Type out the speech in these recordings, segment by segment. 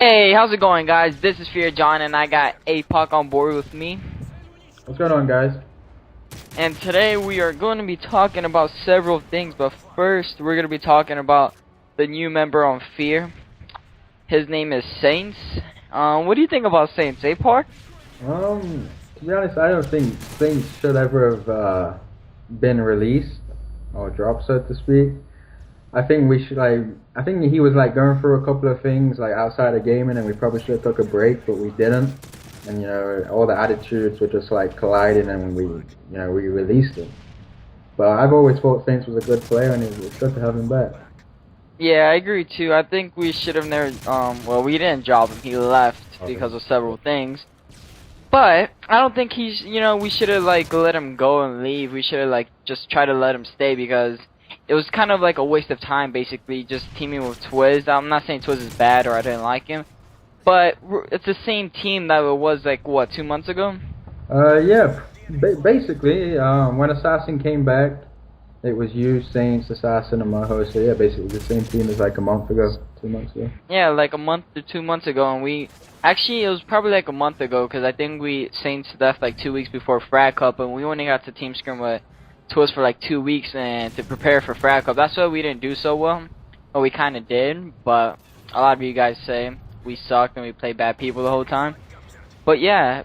Hey, how's it going, guys? This is FeaR John, and I got APOC on board with me. What's going on, guys? And today we are going to be talking about several things, but first we're going to be talking about the new member on FeaR. His name is Saints. What do you think about Saints, APOC? To be honest, I don't think things should ever have been released or dropped, so to speak. I think we should I think he was going through a couple of things outside of gaming, and we probably should have took a break, but we didn't. And all the attitudes were just colliding, and we released him. But I've always thought Saints was a good player, and it's good to have him back. Yeah, I agree too. I think we should have never. Well, we didn't drop him. He left because of several things. But I don't think he's. We should have let him go and leave. We should have just try to let him stay because it was kind of a waste of time, basically, just teaming with Twizz. I'm not saying Twizz is bad or I didn't like him, but it's the same team that it was what, 2 months ago? Yeah. Basically, when Assassin came back, it was you, Saints, Assassin, and Moho. So yeah, basically the same team as a month ago, 2 months ago. Yeah, a month or 2 months ago, and we actually it was probably a month ago because I think Saints left 2 weeks before Frag Cup, and we only got to team scrim with Twizz for 2 weeks and to prepare for Frag Cup. That's why we didn't do so well. Well, we kind of did, but a lot of you guys say we sucked and we played bad people the whole time. But yeah,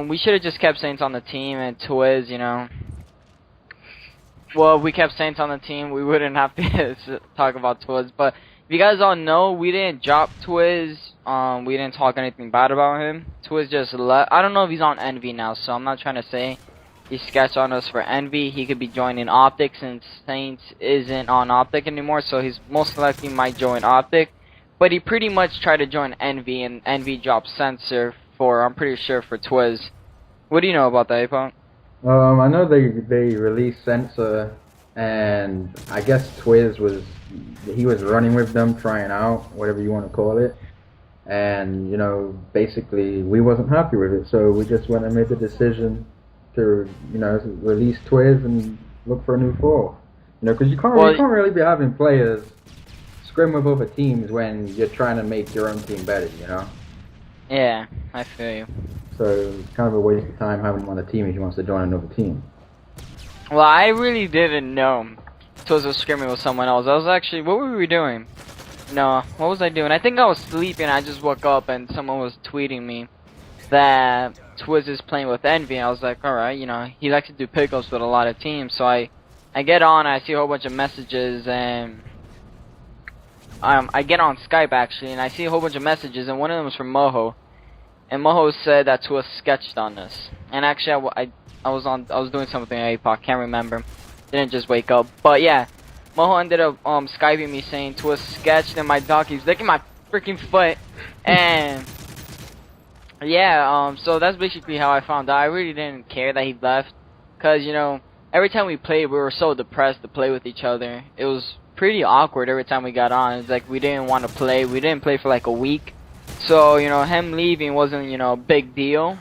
we should have just kept Saints on the team and Twizz, Well, if we kept Saints on the team, we wouldn't have to talk about Twizz. But if you guys all know, we didn't drop Twizz. We didn't talk anything bad about him. Twizz just left. I don't know if he's on Envy now, so I'm not trying to say he sketched on us for Envy. He could be joining Optic since Saints isn't on Optic anymore, so he's most likely might join Optic. But he pretty much tried to join Envy, and Envy dropped Censor for, I'm pretty sure, for Twizz. What do you know about that, Apon? I know they released Censor, and I guess Twizz was running with them, trying out, whatever you want to call it. And, basically we wasn't happy with it, so we just went and made the decision to, release Twizz and look for a new four. Because you can't really be having players scrim with other teams when you're trying to make your own team better, Yeah, I feel you. So it's kind of a waste of time having him on the team if he wants to join another team. Well, I really didn't know Twizz was scrimming with someone else. I was actually, what were we doing? No, what was I doing? I think I was sleeping. I just woke up and someone was tweeting me that Twizz is playing with Envy. I was like, alright, he likes to do pickups with a lot of teams. So I get on, I see a whole bunch of messages, and I get on Skype actually, and I see a whole bunch of messages, and one of them was from Moho. And Moho said that Twizz sketched on us. And actually, I was doing something at APOC, can't remember. Didn't just wake up. But yeah, Moho ended up Skyping me saying Twizz sketched, and my dog keeps licking my freaking foot. And yeah, so that's basically how I found out. I really didn't care that he left, cause every time we played, we were so depressed to play with each other. It was pretty awkward every time we got on. It's we didn't want to play. We didn't play for a week. So, him leaving wasn't, a big deal.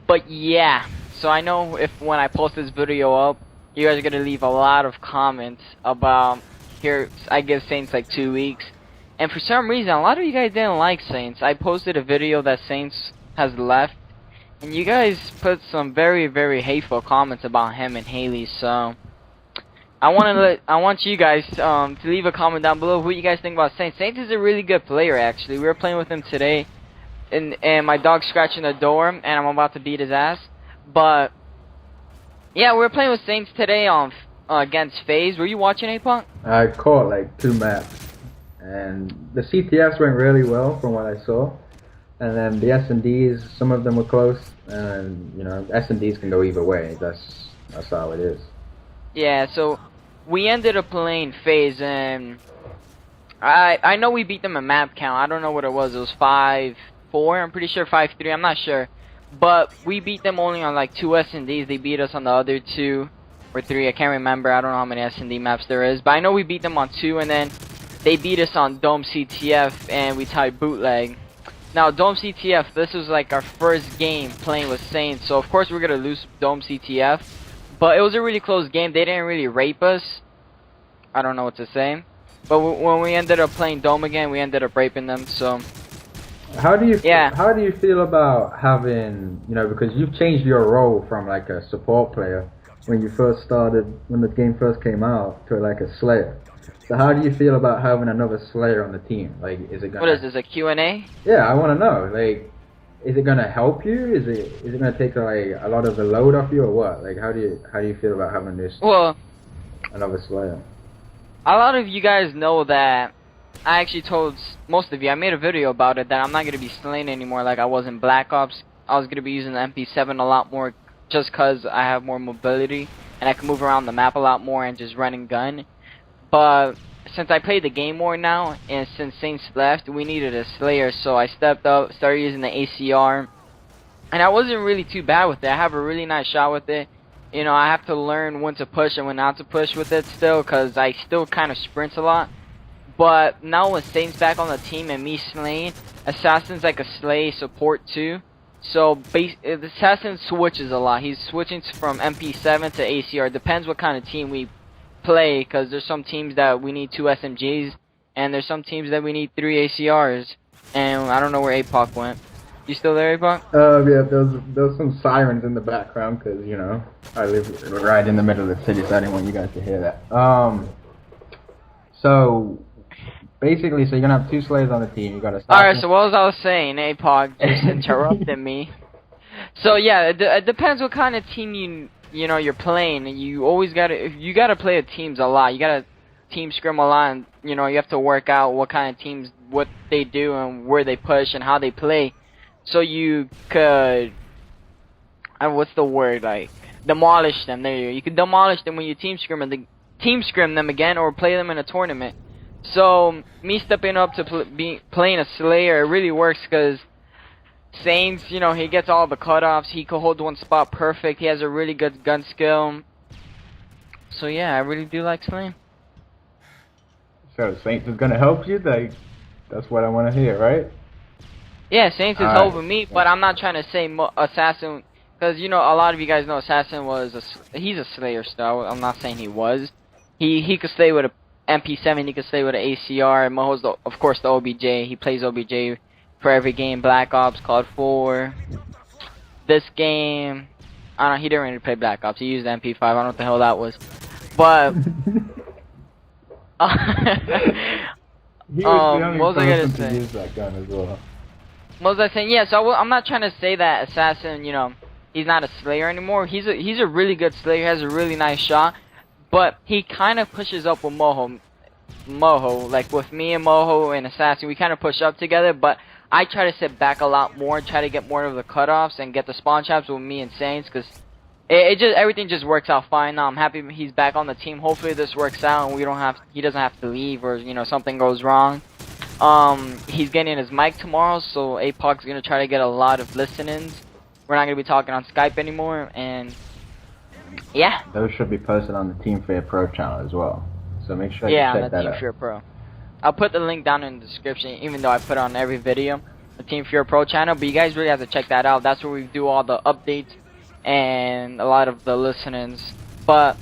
But yeah, so I know when I post this video up, you guys are going to leave a lot of comments about, here, I give Saints 2 weeks. And for some reason, a lot of you guys didn't like Saints. I posted a video that Saints has left, and you guys put some very, very hateful comments about him and Haley, so I want you guys to leave a comment down below what you guys think about Saints. Saints is a really good player, actually. We were playing with him today, and my dog's scratching the door, and I'm about to beat his ass. But yeah, we were playing with Saints today on against FaZe. Were you watching, A-Punk? I caught 2 maps, and the CTFs went really well from what I saw. And then the S&Ds, some of them were close, and S&Ds can go either way. That's how it is. Yeah, so we ended up playing FaZe, and I know we beat them in map count. I don't know what it was. It was 5-4. I'm pretty sure 5-3. I'm not sure. But we beat them only on 2 S&Ds. They beat us on the other 2 or 3. I can't remember. I don't know how many S&D maps there is. But I know we beat them on 2, and then they beat us on Dome CTF, and we tied bootleg. Now, Dome CTF, this was our first game playing with Saints. So, of course, we're going to lose Dome CTF. But it was a really close game. They didn't really rape us. I don't know what to say. But when we ended up playing Dome again, we ended up raping them. So Yeah. how do you feel about having, you know, because you've changed your role from like a support player when you first started, when the game first came out, to like a Slayer. So how do you feel about having another Slayer on the team? Like, is it What is gonna? this, a Q&A? Yeah, I want to know. Like, is it gonna help you? Is it gonna take like a lot of the load off you, or what? Like, how do you feel about having this Well, another Slayer? a lot of you guys know that I actually told most of you, I made a video about it, that I'm not going to be slaying anymore like I was in Black Ops. I was going to be using the MP7 a lot more just because I have more mobility and I can move around the map a lot more and just run and gun. But since I played the game more now, and since Saints left, we needed a Slayer, so I stepped up, started using the ACR, and I wasn't really too bad with it. I have a really nice shot with it. You know, I have to learn when to push and when not to push with it still, because I still kind of sprint a lot. But now with Saints back on the team and me slaying, Assassin's like a slay support too. So the Assassin switches a lot. He's switching from MP7 to ACR. Depends what kind of team we play, because there's some teams that we need 2 SMGs, and there's some teams that we need 3 ACRs. And I don't know where APOC went. You still there, APOC? Yeah, there's some sirens in the background because, you know, I live right in the middle of the city, so I didn't want you guys to hear that. So basically, so you're gonna have 2 Slayers on the team. You got to. All right. So what was I saying? APOC just interrupted me. So yeah, it depends what kind of team you know you're playing. You always gotta play with teams a lot. You gotta team scrim a lot, and you know you have to work out what kind of teams, what they do, and where they push and how they play, so you could, what's the word, like demolish them. There you can demolish them when you team scrim them again, or play them in a tournament. So me stepping up to playing a Slayer, it really works because Saints, you know, he gets all the cutoffs. He can hold one spot perfect. He has a really good gun skill. So yeah, I really do like slaying. So Saints is gonna help you. Like, that's what I want to hear, right? Yeah, Saints is helping me, but I'm not trying to say Assassin, because you know a lot of you guys know Assassin he's a Slayer still. I'm not saying he was. He could stay with a MP7. He could stay with an ACR. And Moho's of course the OBJ. He plays OBJ for every game. Black Ops, COD 4. This game, I don't know, he didn't really play Black Ops. He used the MP5. I don't know what the hell that was. But He was the what was I only gonna person to say? use that gun as well. What was I saying? Yeah, so I'm not trying to say that Assassin, you know, he's not a Slayer anymore. He's a really good Slayer. He has a really nice shot, but he kind of pushes up with Moho. Like with me and Moho and Assassin, we kind of push up together, but I try to sit back a lot more, try to get more of the cutoffs and get the spawn traps with me and Saints, because everything just works out fine now. I'm happy he's back on the team. Hopefully this works out and he doesn't have to leave, or you know something goes wrong. He's getting his mic tomorrow, so APOC's gonna try to get a lot of listen-ins. We're not gonna be talking on Skype anymore, and yeah. Those should be posted on the Team FeaR Pro channel as well. So make sure you Yeah, check on the that Team out. FeaR Pro. I'll put the link down in the description, even though I put it on every video, the Team FeaR Pro channel. But you guys really have to check that out. That's where we do all the updates and a lot of the listen-ins. But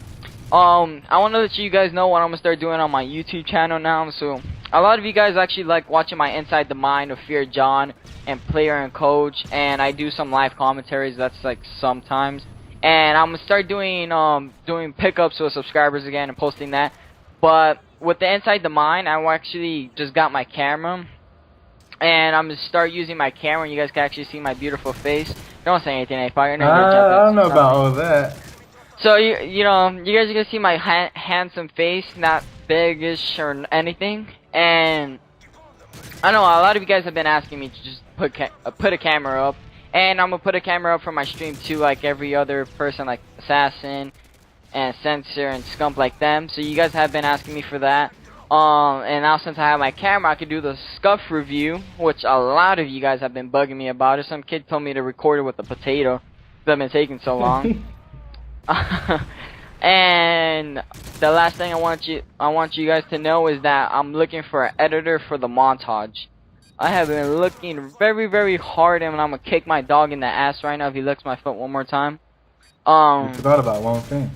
I want to let you guys know what I'm gonna start doing on my YouTube channel now. So a lot of you guys actually like watching my Inside the Mind of FeaR John and Player and Coach, and I do some live commentaries. That's like sometimes. And I'm gonna start doing pickups with subscribers again and posting that. But with the Inside the Mind, I actually just got my camera, and I'm gonna start using my camera, and you guys can actually see my beautiful face. Don't say anything, APOC. I don't know about all that. So you know, you guys are gonna see my handsome face, not biggish or anything. And I know a lot of you guys have been asking me to just put a camera up, and I'm gonna put a camera up for my stream too, like every other person, like Assassin and Censor and Scump, like them. So you guys have been asking me for that. And now since I have my camera, I can do the Scuff review, which a lot of you guys have been bugging me about it. Some kid told me to record it with a potato, because I've been taking so long. And the last thing I want you guys to know is that I'm looking for an editor for the montage. I have been looking very, very hard, and I'm gonna kick my dog in the ass right now if he licks my foot one more time. We forgot about one thing.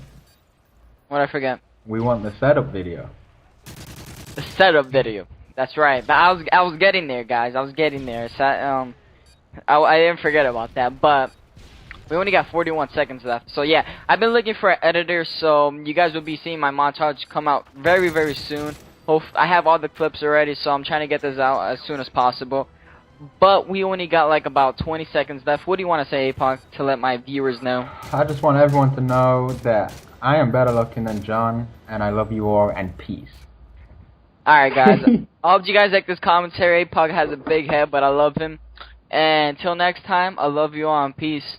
What'd I forget? We want the setup video. The setup video. That's right. But I was getting there, guys. I was getting there. So, I didn't forget about that. But we only got 41 seconds left. So yeah, I've been looking for an editor. So you guys will be seeing my montage come out very, very soon. I have all the clips already, so I'm trying to get this out as soon as possible. But we only got like about 20 seconds left. What do you want to say, APOC, to let my viewers know? I just want everyone to know that I am better looking than John, and I love you all, and peace. Alright, guys. I hope you guys like this commentary. APOC has a big head, but I love him. And until next time, I love you all, and peace.